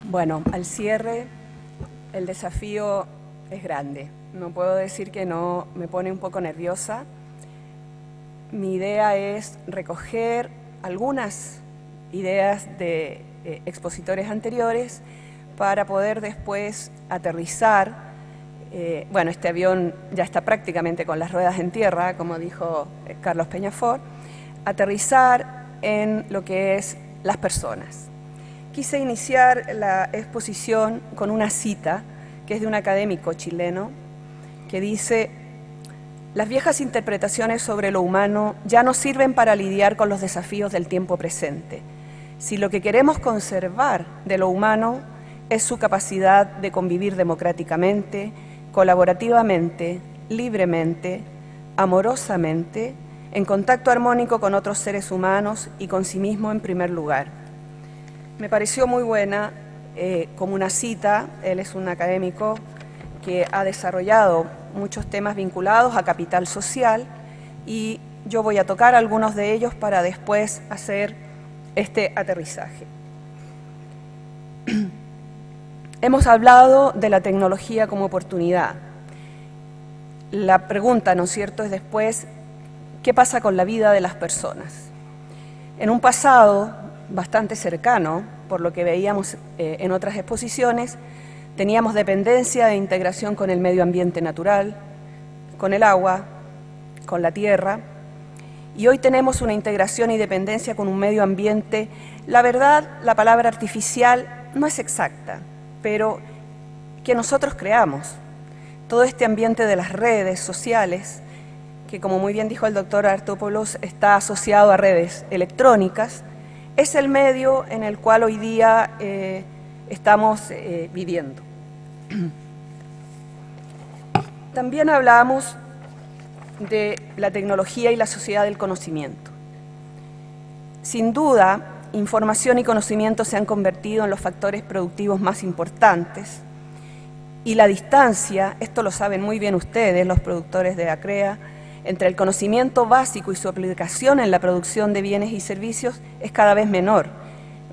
Bueno, al cierre el desafío es grande. No puedo decir que no, me pone un poco nerviosa. Mi idea es recoger algunas ideas de expositores anteriores para poder después aterrizar. Bueno, este avión ya está prácticamente con las ruedas en tierra, como dijo Carlos Peñafort, aterrizar en lo que es las personas. Quise iniciar la exposición con una cita que es de un académico chileno que dice: las viejas interpretaciones sobre lo humano ya no sirven para lidiar con los desafíos del tiempo presente. Si lo que queremos conservar de lo humano es su capacidad de convivir democráticamente, colaborativamente, libremente, amorosamente, en contacto armónico con otros seres humanos y con sí mismo en primer lugar. Me pareció muy buena como una cita. Él es un académico que ha desarrollado muchos temas vinculados a capital social y yo voy a tocar algunos de ellos para después hacer este aterrizaje. Hemos hablado de la tecnología como oportunidad. La pregunta, ¿no es cierto?, es después, ¿qué pasa con la vida de las personas? En un pasado bastante cercano, por lo que veíamos en otras exposiciones, teníamos dependencia e integración con el medio ambiente natural, con el agua, con la tierra, y hoy tenemos una integración y dependencia con un medio ambiente. La verdad, la palabra artificial no es exacta, pero que nosotros creamos. Todo este ambiente de las redes sociales, que como muy bien dijo el doctor Artopoulos, está asociado a redes electrónicas, es el medio en el cual hoy día estamos viviendo. También hablamos de la tecnología y la sociedad del conocimiento. Sin duda, información y conocimiento se han convertido en los factores productivos más importantes y la distancia, esto lo saben muy bien ustedes, los productores de ACREA, entre el conocimiento básico y su aplicación en la producción de bienes y servicios es cada vez menor.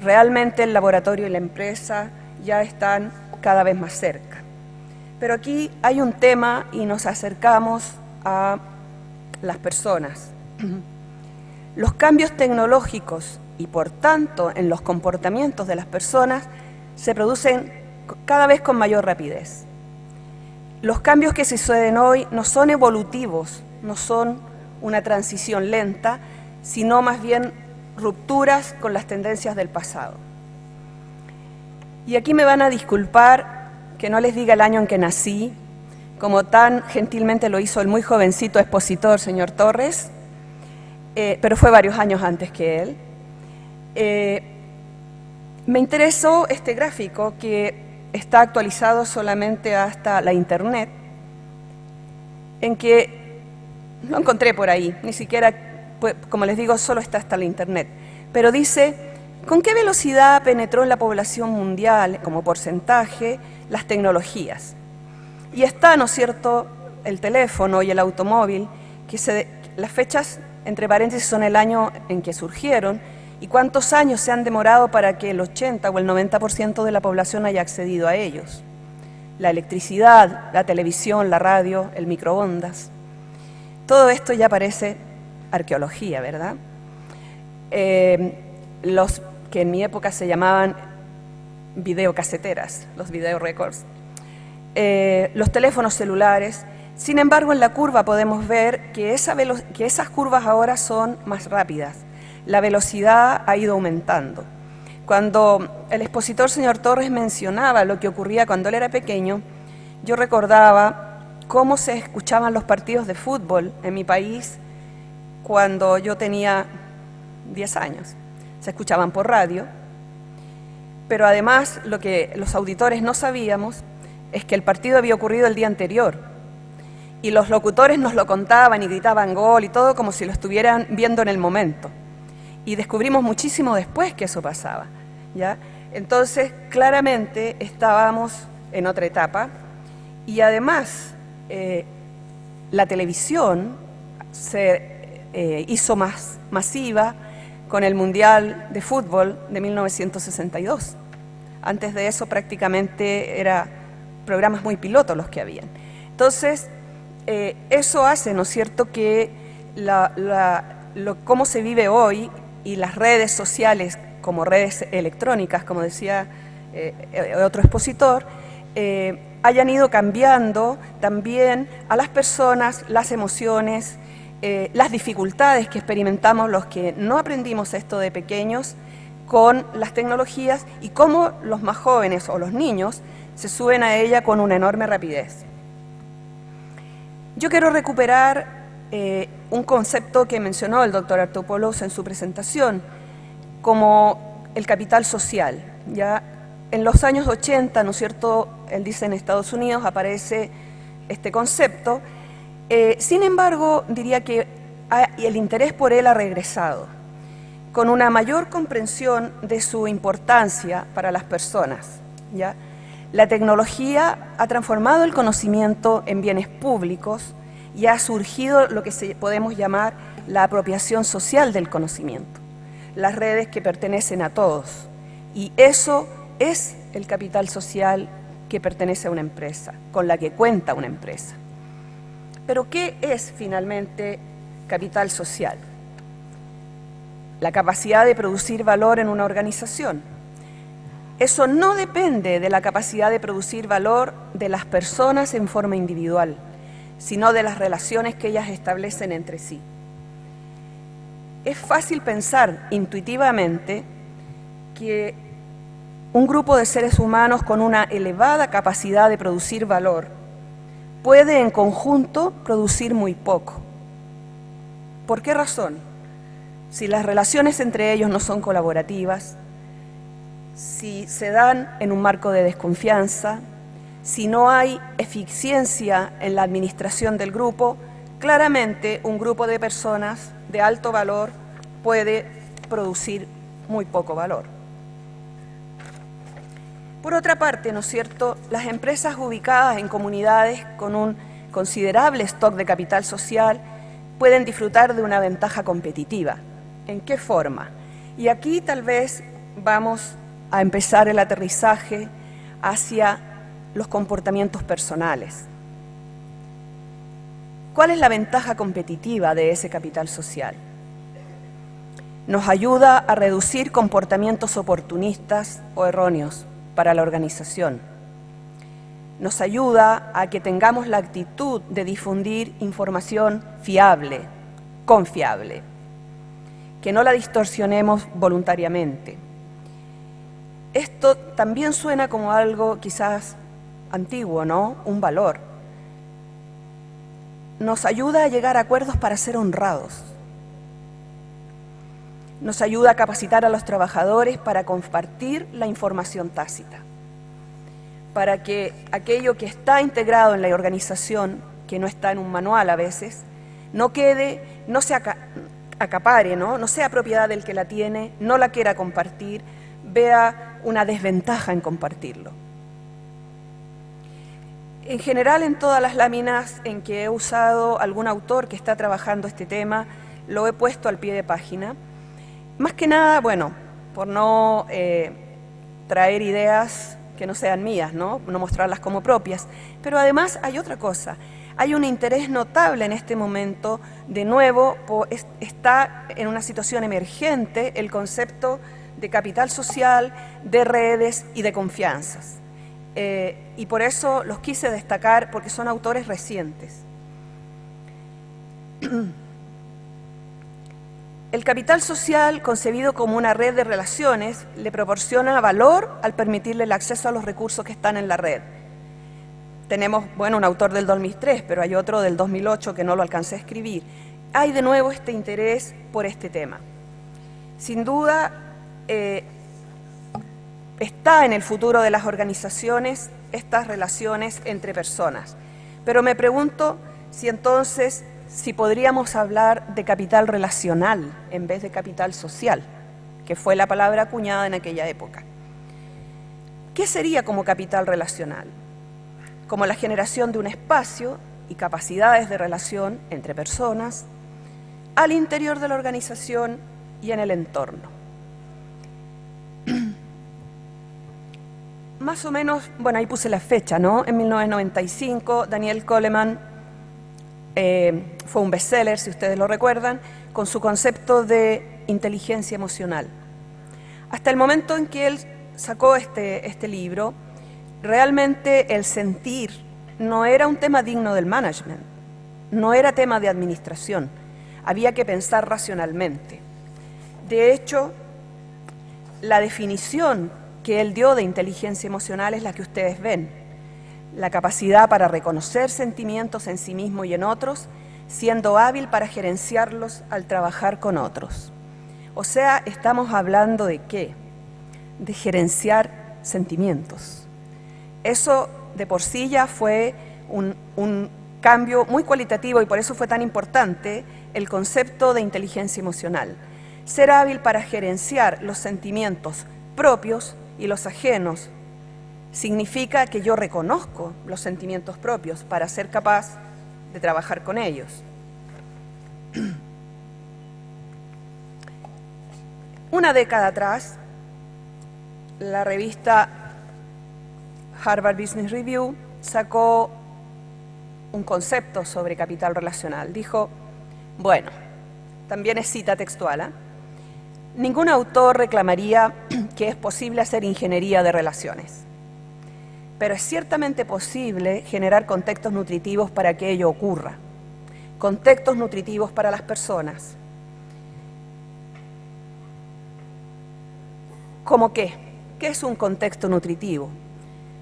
Realmente el laboratorio y la empresa ya están cada vez más cerca. Pero aquí hay un tema y nos acercamos a las personas. Los cambios tecnológicos y por tanto en los comportamientos de las personas se producen cada vez con mayor rapidez. Los cambios que se suceden hoy no son evolutivos, no son una transición lenta, sino más bien rupturas con las tendencias del pasado. Y aquí me van a disculpar que no les diga el año en que nací, como tan gentilmente lo hizo el muy jovencito expositor, señor Torres, pero fue varios años antes que él. Me interesó este gráfico que está actualizado solamente hasta la Internet, en que lo encontré por ahí, ni siquiera, como les digo, solo está hasta la Internet, pero dice con qué velocidad penetró en la población mundial, como porcentaje, las tecnologías. Y está, ¿no es cierto?, el teléfono y el automóvil, que las fechas, entre paréntesis, son el año en que surgieron, y cuántos años se han demorado para que el 80 o el 90% de la población haya accedido a ellos. La electricidad, la televisión, la radio, el microondas. Todo esto ya parece arqueología, ¿verdad? Los que en mi época se llamaban videocaseteras, los videorecords, los teléfonos celulares. Sin embargo, en la curva podemos ver que esas curvas ahora son más rápidas. La velocidad ha ido aumentando. Cuando el expositor señor Torres mencionaba lo que ocurría cuando él era pequeño, yo recordaba cómo se escuchaban los partidos de fútbol en mi país cuando yo tenía 10 años. Se escuchaban por radio, pero además lo que los auditores no sabíamos es que el partido había ocurrido el día anterior y los locutores nos lo contaban y gritaban gol y todo como si lo estuvieran viendo en el momento. Y descubrimos muchísimo después que eso pasaba, ¿ya? Entonces, claramente estábamos en otra etapa y además la televisión se hizo más masiva con el Mundial de Fútbol de 1962. Antes de eso prácticamente eran programas muy pilotos los que habían. Entonces, eso hace, ¿no es cierto?, que cómo se vive hoy y las redes sociales como redes electrónicas, como decía otro expositor, hayan ido cambiando también a las personas, las emociones, las dificultades que experimentamos los que no aprendimos esto de pequeños con las tecnologías y cómo los más jóvenes o los niños se suben a ella con una enorme rapidez. Yo quiero recuperar un concepto que mencionó el doctor Artopoulos en su presentación, como el capital social. Ya en los años 80, ¿no es cierto?, él dice en Estados Unidos aparece este concepto. Sin embargo, diría que el interés por él ha regresado, con una mayor comprensión de su importancia para las personas, ¿ya? La tecnología ha transformado el conocimiento en bienes públicos y ha surgido lo que podemos llamar la apropiación social del conocimiento, las redes que pertenecen a todos. Y eso es el capital social que pertenece a una empresa, con la que cuenta una empresa. Pero ¿qué es finalmente capital social? La capacidad de producir valor en una organización. Eso no depende de la capacidad de producir valor de las personas en forma individual, sino de las relaciones que ellas establecen entre sí. Es fácil pensar intuitivamente que un grupo de seres humanos con una elevada capacidad de producir valor puede en conjunto producir muy poco. ¿Por qué razón? Si las relaciones entre ellos no son colaborativas, si se dan en un marco de desconfianza, si no hay eficiencia en la administración del grupo, claramente un grupo de personas de alto valor puede producir muy poco valor. Por otra parte, ¿no es cierto?, las empresas ubicadas en comunidades con un considerable stock de capital social pueden disfrutar de una ventaja competitiva. ¿En qué forma? Y aquí tal vez vamos a empezar el aterrizaje hacia los comportamientos personales. ¿Cuál es la ventaja competitiva de ese capital social? Nos ayuda a reducir comportamientos oportunistas o erróneos para la organización. Nos ayuda a que tengamos la actitud de difundir información fiable, confiable, que no la distorsionemos voluntariamente. Esto también suena como algo quizás antiguo, ¿no? Un valor. Nos ayuda a llegar a acuerdos para ser honrados. Nos ayuda a capacitar a los trabajadores para compartir la información tácita, para que aquello que está integrado en la organización, que no está en un manual a veces, no quede, no se acapare, no sea propiedad del que la tiene, no la quiera compartir, vea una desventaja en compartirlo. En general, en todas las láminas en que he usado algún autor que está trabajando este tema, lo he puesto al pie de página. Más que nada, bueno, por no traer ideas que no sean mías, no mostrarlas como propias. Pero además hay otra cosa. Hay un interés notable en este momento, de nuevo, está en una situación emergente el concepto de capital social, de redes y de confianzas. Y por eso los quise destacar, porque son autores recientes. El capital social, concebido como una red de relaciones, le proporciona valor al permitirle el acceso a los recursos que están en la red. Tenemos, bueno, un autor del 2003, pero hay otro del 2008 que no lo alcancé a escribir. Hay de nuevo este interés por este tema. Sin duda, está en el futuro de las organizaciones estas relaciones entre personas. Pero me pregunto si entonces podríamos hablar de capital relacional en vez de capital social, que fue la palabra acuñada en aquella época. ¿Qué sería como capital relacional? Como la generación de un espacio y capacidades de relación entre personas al interior de la organización y en el entorno. más o menos, bueno, ahí puse la fecha, ¿no? En 1995, Daniel Goleman fue un bestseller, si ustedes lo recuerdan, con su concepto de inteligencia emocional. Hasta el momento en que él sacó este libro, realmente el sentir no era un tema digno del management, no era tema de administración, había que pensar racionalmente. De hecho, la definición que él dio de inteligencia emocional es la que ustedes ven, la capacidad para reconocer sentimientos en sí mismo y en otros, siendo hábil para gerenciarlos al trabajar con otros. O sea, estamos hablando ¿de qué? De gerenciar sentimientos. Eso de por sí ya fue un cambio muy cualitativo y por eso fue tan importante el concepto de inteligencia emocional. Ser hábil para gerenciar los sentimientos propios y los ajenos significa que yo reconozco los sentimientos propios para ser capaz de trabajar con ellos. Una década atrás, la revista Harvard Business Review sacó un concepto sobre capital relacional. Dijo, bueno, también es cita textual, ningún autor reclamaría que es posible hacer ingeniería de relaciones, pero es ciertamente posible generar contextos nutritivos para que ello ocurra, contextos nutritivos para las personas. ¿Cómo qué? ¿Qué es un contexto nutritivo?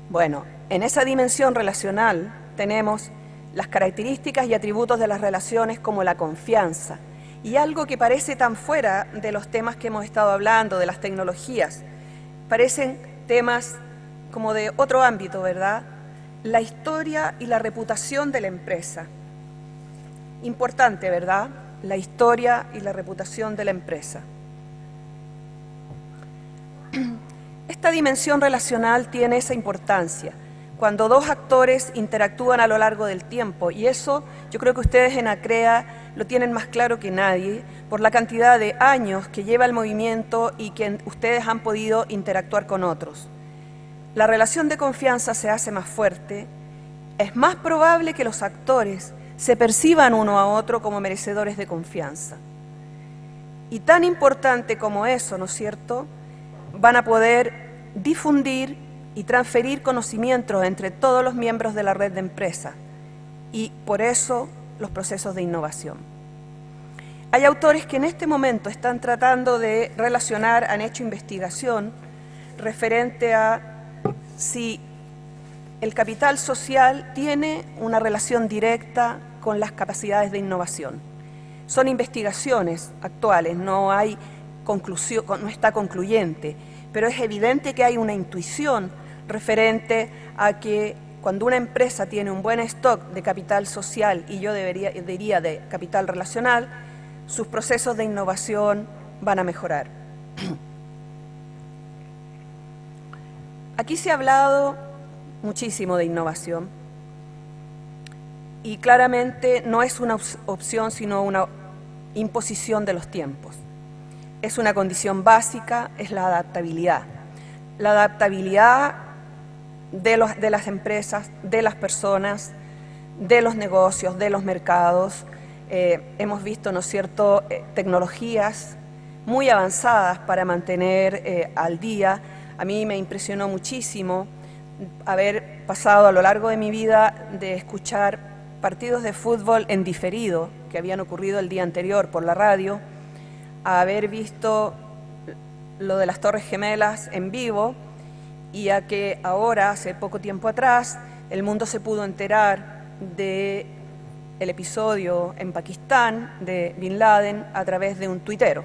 Bueno, en esa dimensión relacional tenemos las características y atributos de las relaciones como la confianza y algo que parece tan fuera de los temas que hemos estado hablando, de las tecnologías. Parecen temas como de otro ámbito, ¿verdad? La historia y la reputación de la empresa. Importante, ¿verdad? La historia y la reputación de la empresa. Esta dimensión relacional tiene esa importancia cuando dos actores interactúan a lo largo del tiempo, y eso yo creo que ustedes en ACREA lo tienen más claro que nadie por la cantidad de años que lleva el movimiento y que ustedes han podido interactuar con otros. La relación de confianza se hace más fuerte, es más probable que los actores se perciban uno a otro como merecedores de confianza. Y tan importante como eso, ¿no es cierto?, van a poder difundir y transferir conocimientos entre todos los miembros de la red de empresa y por eso los procesos de innovación. Hay autores que en este momento están tratando de relacionar, han hecho investigación referente a si el capital social tiene una relación directa con las capacidades de innovación. Son investigaciones actuales, no hay conclusión, no está concluyente, pero es evidente que hay una intuición referente a que cuando una empresa tiene un buen stock de capital social y yo diría de capital relacional, sus procesos de innovación van a mejorar. Aquí se ha hablado muchísimo de innovación y claramente no es una opción sino una imposición de los tiempos. Es una condición básica, es la adaptabilidad. La adaptabilidad de las empresas, de las personas, de los negocios, de los mercados. Hemos visto, ¿no es cierto?, tecnologías muy avanzadas para mantener al día. A mí me impresionó muchísimo haber pasado a lo largo de mi vida de escuchar partidos de fútbol en diferido que habían ocurrido el día anterior por la radio, a haber visto lo de las Torres Gemelas en vivo y a que ahora, hace poco tiempo atrás, el mundo se pudo enterar del episodio en Pakistán de Bin Laden a través de un tuitero.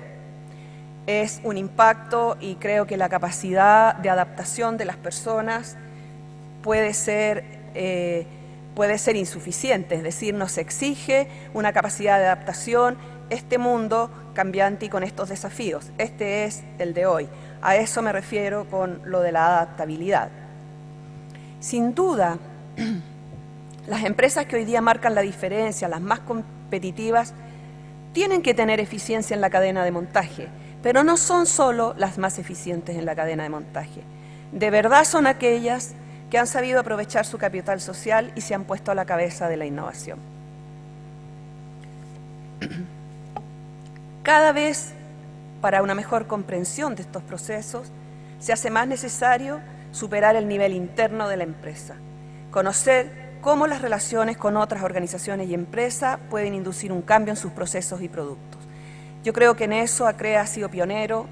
Es un impacto y creo que la capacidad de adaptación de las personas puede ser insuficiente, es decir, nos exige una capacidad de adaptación este mundo cambiante y con estos desafíos. Este es el de hoy. A eso me refiero con lo de la adaptabilidad. Sin duda, las empresas que hoy día marcan la diferencia, las más competitivas, tienen que tener eficiencia en la cadena de montaje, pero no son solo las más eficientes en la cadena de montaje. de verdad son aquellas que han sabido aprovechar su capital social y se han puesto a la cabeza de la innovación. Cada vez, para una mejor comprensión de estos procesos, se hace más necesario superar el nivel interno de la empresa, conocer cómo las relaciones con otras organizaciones y empresas pueden inducir un cambio en sus procesos y productos. Yo creo que en eso ACREA ha sido pionero,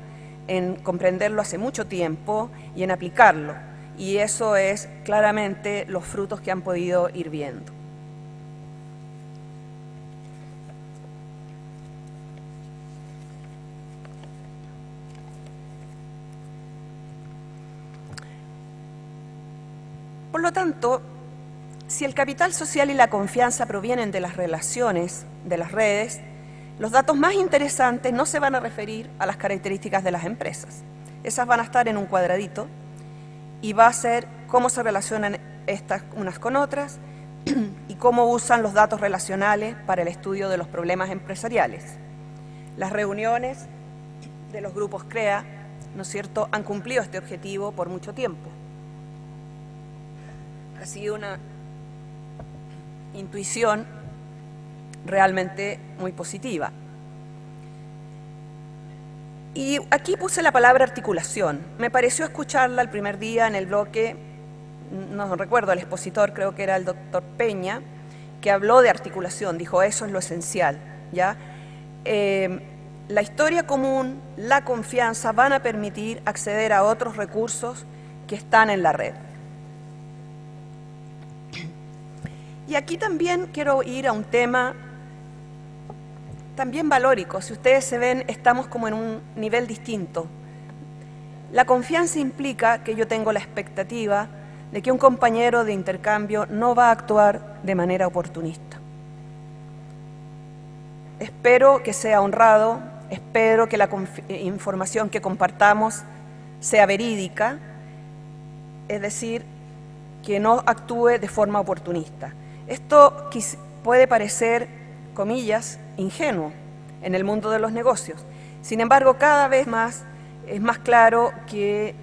en comprenderlo hace mucho tiempo y en aplicarlo, y eso es claramente los frutos que han podido ir viendo. Por lo tanto, si el capital social y la confianza provienen de las relaciones, de las redes, los datos más interesantes no se van a referir a las características de las empresas. Esas van a estar en un cuadradito y va a ser cómo se relacionan estas unas con otras y cómo usan los datos relacionales para el estudio de los problemas empresariales. Las reuniones de los grupos CREA, ¿no es cierto?, han cumplido este objetivo por mucho tiempo. Ha sido una intuición realmente muy positiva. Y aquí puse la palabra articulación. Me pareció escucharla el primer día en el bloque, no recuerdo el expositor, creo que era el doctor Peña, que habló de articulación, dijo eso es lo esencial, ¿ya? La historia común, la confianza van a permitir acceder a otros recursos que están en la red. Y aquí también quiero ir a un tema también valórico. Si ustedes se ven, estamos como en un nivel distinto. La confianza implica que yo tengo la expectativa de que un compañero de intercambio no va a actuar de manera oportunista. Espero que sea honrado, espero que la información que compartamos sea verídica, es decir, que no actúe de forma oportunista. Esto puede parecer, comillas, ingenuo en el mundo de los negocios. Sin embargo, cada vez más es más claro que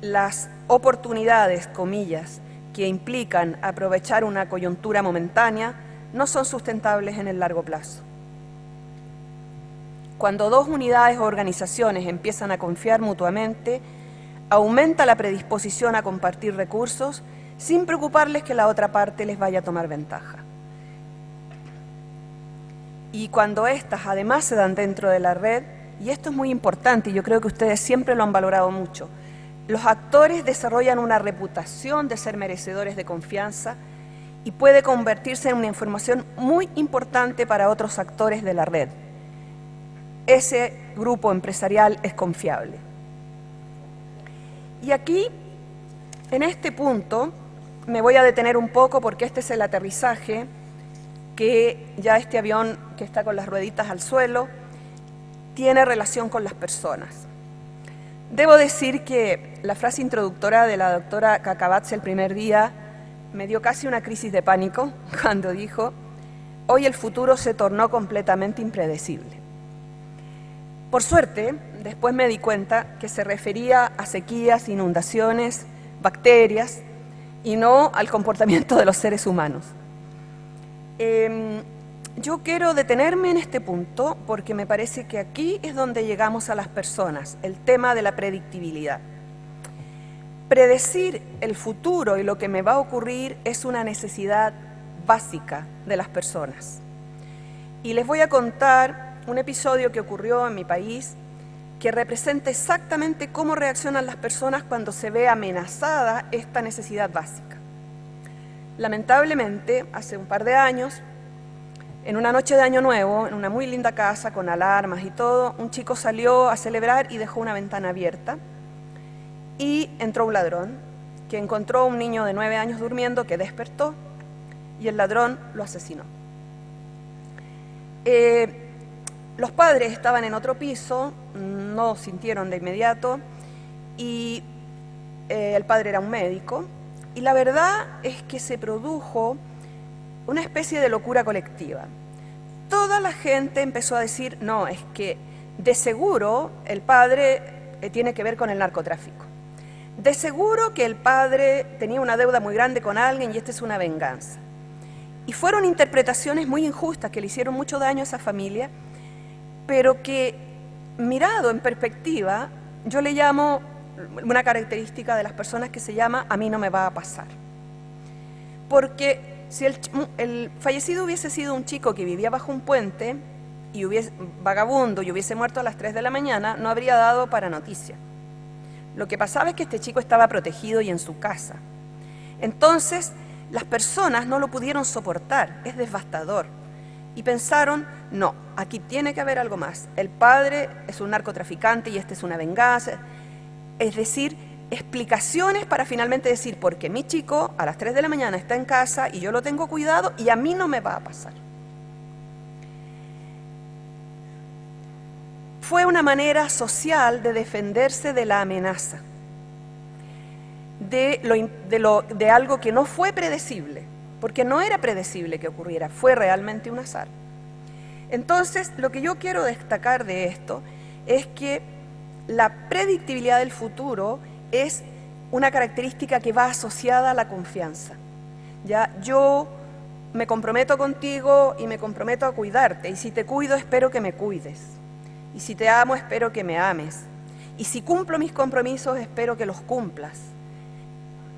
las oportunidades, comillas, que implican aprovechar una coyuntura momentánea no son sustentables en el largo plazo. Cuando dos unidades o organizaciones empiezan a confiar mutuamente, aumenta la predisposición a compartir recursos sin preocuparles que la otra parte les vaya a tomar ventaja. Y cuando estas además se dan dentro de la red, y esto es muy importante y yo creo que ustedes siempre lo han valorado mucho, los actores desarrollan una reputación de ser merecedores de confianza y puede convertirse en una información muy importante para otros actores de la red. Ese grupo empresarial es confiable. Y aquí, en este punto, me voy a detener un poco porque este es el aterrizaje, que ya este avión que está con las rueditas al suelo tiene relación con las personas. Debo decir que la frase introductora de la doctora Cacabatz el primer día me dio casi una crisis de pánico cuando dijo: hoy el futuro se tornó completamente impredecible. Por suerte, después me di cuenta que se refería a sequías, inundaciones, bacterias y no al comportamiento de los seres humanos. Yo quiero detenerme en este punto porque me parece que aquí es donde llegamos a las personas, el tema de la predictibilidad. Predecir el futuro y lo que me va a ocurrir es una necesidad básica de las personas. Y les voy a contar un episodio que ocurrió en mi país que representa exactamente cómo reaccionan las personas cuando se ve amenazada esta necesidad básica. Lamentablemente, hace un par de años, en una noche de Año Nuevo, en una muy linda casa con alarmas y todo, un chico salió a celebrar y dejó una ventana abierta y entró un ladrón que encontró a un niño de 9 años durmiendo, que despertó y el ladrón lo asesinó. Los padres estaban en otro piso, no sintieron de inmediato y el padre era un médico. Y la verdad es que se produjo una especie de locura colectiva. Toda la gente empezó a decir: no, es que de seguro el padre tiene que ver con el narcotráfico. De seguro que el padre tenía una deuda muy grande con alguien y esta es una venganza. Y fueron interpretaciones muy injustas que le hicieron mucho daño a esa familia, pero que, mirado en perspectiva, yo le llamo una característica de las personas que se llama "a mí no me va a pasar". Porque si el fallecido hubiese sido un chico que vivía bajo un puente, y vagabundo, y hubiese muerto a las 3 de la mañana, no habría dado para noticia. Lo que pasaba es que este chico estaba protegido y en su casa. Entonces, las personas no lo pudieron soportar, es devastador. Y pensaron, no, aquí tiene que haber algo más. El padre es un narcotraficante y esta es una venganza. Es decir, explicaciones para finalmente decir, porque mi chico a las 3 de la mañana está en casa y yo lo tengo cuidado y a mí no me va a pasar. Fue una manera social de defenderse de la amenaza, de algo que no fue predecible, porque no era predecible que ocurriera, fue realmente un azar. Entonces, lo que yo quiero destacar de esto es que la predictibilidad del futuro es una característica que va asociada a la confianza. ¿Ya? Yo me comprometo contigo y me comprometo a cuidarte, y si te cuido espero que me cuides. Y si te amo, espero que me ames. Y si cumplo mis compromisos, espero que los cumplas.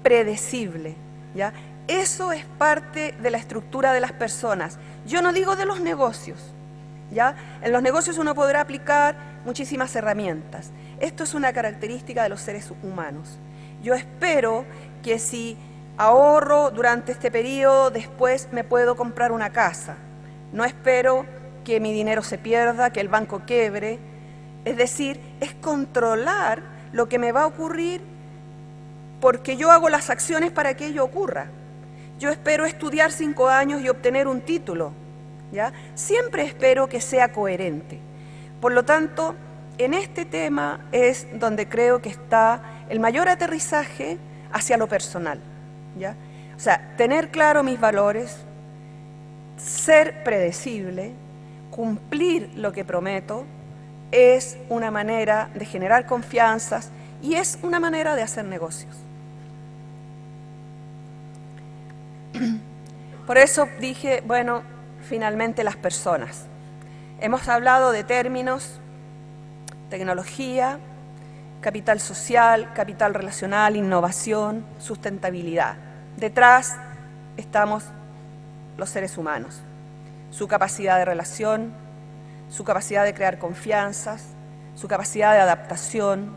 Predecible, ¿ya? Eso es parte de la estructura de las personas. Yo no digo de los negocios, ¿ya? En los negocios uno podrá aplicar muchísimas herramientas. Esto es una característica de los seres humanos. Yo espero que si ahorro durante este periodo, después me puedo comprar una casa. No espero que mi dinero se pierda, que el banco quiebre. Es decir, es controlar lo que me va a ocurrir porque yo hago las acciones para que ello ocurra. Yo espero estudiar 5 años y obtener un título, ¿ya? Siempre espero que sea coherente. Por lo tanto, en este tema es donde creo que está el mayor aterrizaje hacia lo personal, ¿ya? O sea, tener claro mis valores, ser predecible, cumplir lo que prometo, es una manera de generar confianzas y es una manera de hacer negocios. Por eso dije, bueno, finalmente las personas. Hemos hablado de términos, tecnología, capital social, capital relacional, innovación, sustentabilidad. Detrás estamos los seres humanos. Su capacidad de relación, su capacidad de crear confianzas, su capacidad de adaptación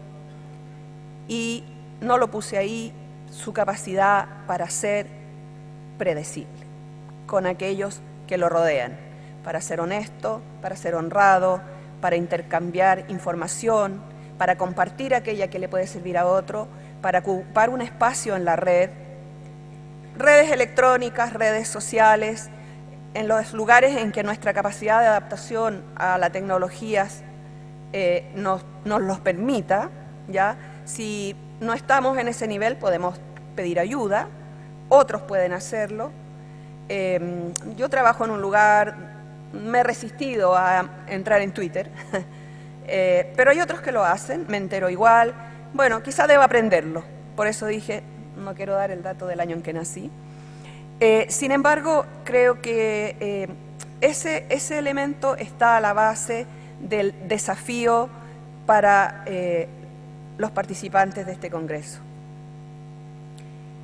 y, no lo puse ahí, su capacidad para ser predecible con aquellos que lo rodean, para ser honesto, para ser honrado, para intercambiar información, para compartir aquella que le puede servir a otro, para ocupar un espacio en la red, redes electrónicas, redes sociales, en los lugares en que nuestra capacidad de adaptación a las tecnologías nos los permita, ¿ya? Si no estamos en ese nivel podemos pedir ayuda, otros pueden hacerlo. Yo trabajo en un lugar, me he resistido a entrar en Twitter, pero hay otros que lo hacen, me entero igual. Bueno, quizá deba aprenderlo, por eso dije, no quiero dar el dato del año en que nací. Sin embargo, creo que ese elemento está a la base del desafío para los participantes de este Congreso.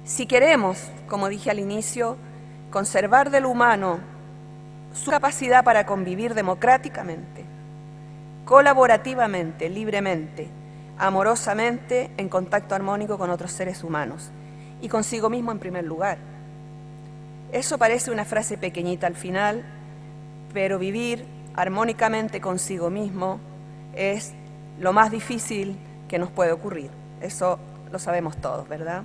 Si queremos, como dije al inicio, conservar del humano su capacidad para convivir democráticamente, colaborativamente, libremente, amorosamente, en contacto armónico con otros seres humanos y consigo mismo en primer lugar. Eso parece una frase pequeñita al final, pero vivir armónicamente consigo mismo es lo más difícil que nos puede ocurrir. Eso lo sabemos todos, ¿verdad?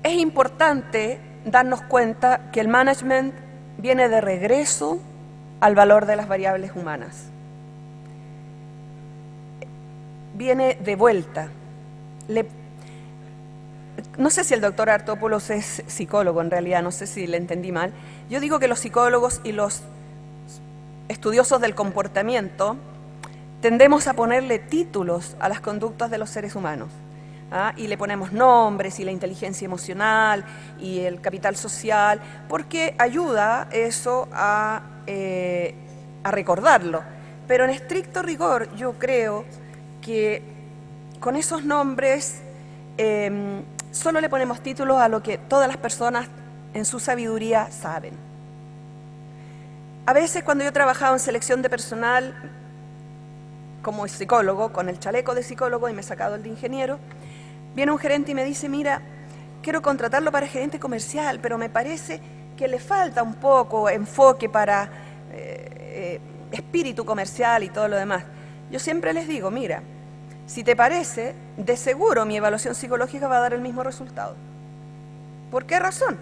Es importante darnos cuenta que el management viene de regreso al valor de las variables humanas. Viene de vuelta. No sé si el doctor Artópolos es psicólogo, en realidad, no sé si le entendí mal. Yo digo que los psicólogos y los estudiosos del comportamiento tendemos a ponerle títulos a las conductas de los seres humanos. Y le ponemos nombres, y la inteligencia emocional, y el capital social, porque ayuda eso a recordarlo. Pero en estricto rigor yo creo que con esos nombres solo le ponemos títulos a lo que todas las personas en su sabiduría saben. A veces cuando yo trabajaba en selección de personal como psicólogo, con el chaleco de psicólogo y me he sacado el de ingeniero, viene un gerente y me dice, mira, quiero contratarlo para gerente comercial, pero me parece que le falta un poco enfoque para espíritu comercial y todo lo demás. Yo siempre les digo, mira, si te parece, de seguro mi evaluación psicológica va a dar el mismo resultado. ¿Por qué razón?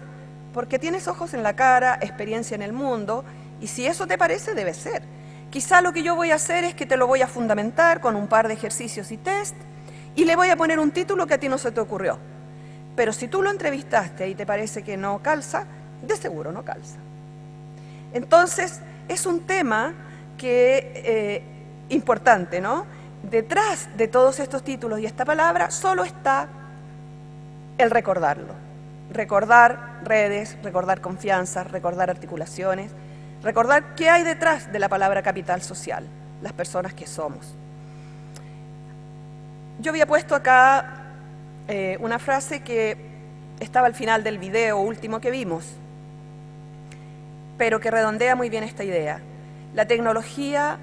Porque tienes ojos en la cara, experiencia en el mundo, y si eso te parece, debe ser. Quizá lo que yo voy a hacer es que te lo voy a fundamentar con un par de ejercicios y test, y le voy a poner un título que a ti no se te ocurrió. Pero si tú lo entrevistaste y te parece que no calza, de seguro no calza. Entonces, es un tema que importante, ¿no? Detrás de todos estos títulos y esta palabra solo está el recordarlo. Recordar redes, recordar confianza, recordar articulaciones, recordar qué hay detrás de la palabra capital social, las personas que somos. Yo había puesto acá una frase que estaba al final del video último que vimos, pero que redondea muy bien esta idea. La tecnología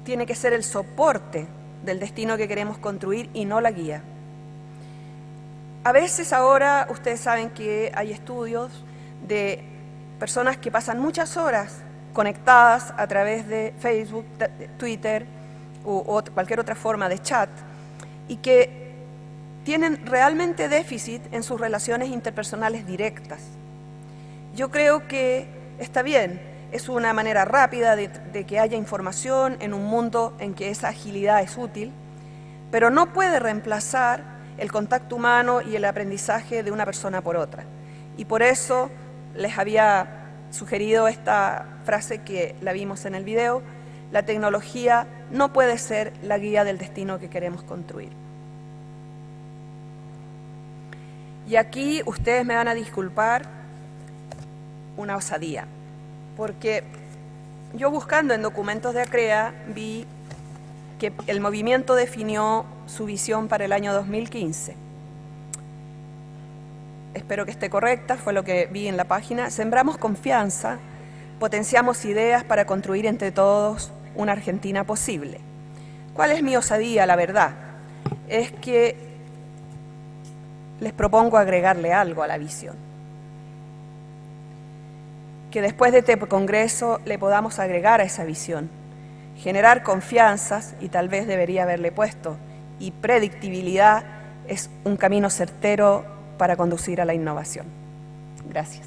tiene que ser el soporte del destino que queremos construir y no la guía. A veces ahora ustedes saben que hay estudios de personas que pasan muchas horas conectadas a través de Facebook, Twitter o cualquier otra forma de chat, y que tienen realmente déficit en sus relaciones interpersonales directas. Yo creo que está bien, es una manera rápida de que haya información en un mundo en que esa agilidad es útil, pero no puede reemplazar el contacto humano y el aprendizaje de una persona por otra. Y por eso les había sugerido esta frase que la vimos en el video: la tecnología no puede ser la guía del destino que queremos construir. Y aquí ustedes me van a disculpar una osadía, porque yo buscando en documentos de ACREA vi que el movimiento definió su visión para el año 2015. Espero que esté correcta, fue lo que vi en la página. Sembramos confianza, potenciamos ideas para construir entre todos una Argentina posible. ¿Cuál es mi osadía? La verdad es que les propongo agregarle algo a la visión. Que después de este congreso le podamos agregar a esa visión, generar confianzas, y tal vez debería haberle puesto, y predictibilidad es un camino certero para conducir a la innovación. Gracias.